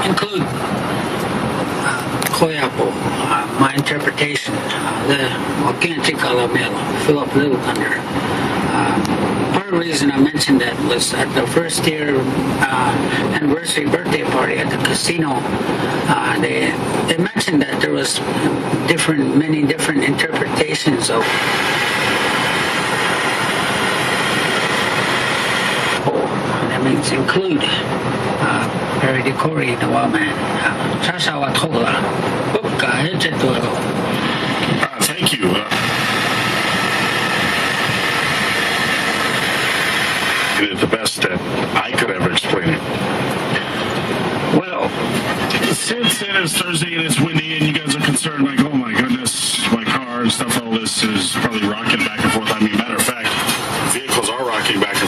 include Koyapo, my interpretation, the authentic Alamelo, Philip Littleton. Part of the reason I mentioned that was at the first year anniversary birthday party at the casino. They mentioned that there was many different interpretations of. That means include. Perry Decori, the Wildman. Chasawa Tola. Thank you. The best that I could ever explain it. Well, since it is Thursday and it's windy and you guys are concerned, like, oh my goodness, my car and stuff, all this is probably rocking back and forth. I mean,